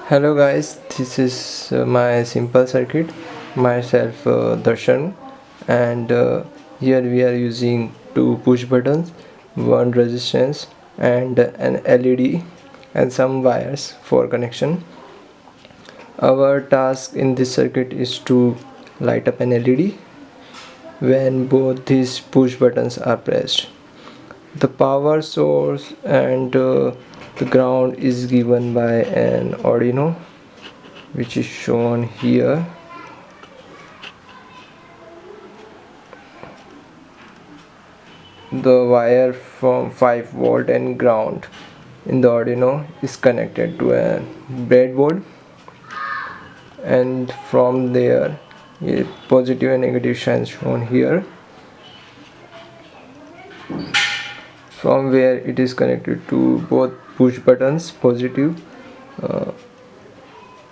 Hello guys, this is my simple circuit, myself Darshan, and here we are using two push buttons, one resistance and an LED and some wires for connection. Our task in this circuit is to light up an LED when both these push buttons are pressed. The power source and the ground is given by an Arduino, which is shown here. The wire from 5 volt and ground in the Arduino is connected to a breadboard, and from there a positive and negative signs shown here, from where it is connected to both push buttons, positive,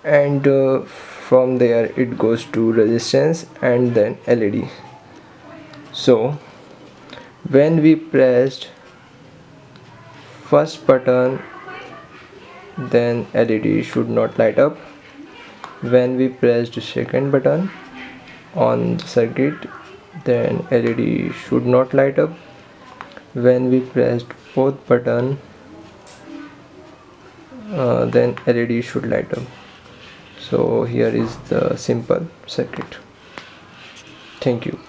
and from there it goes to resistance and then LED. So when we pressed first button, then LED should not light up. When we pressed second button on the circuit, then LED should not light up. When we pressed both button, then LED should light up. So here is the simple circuit. Thank you.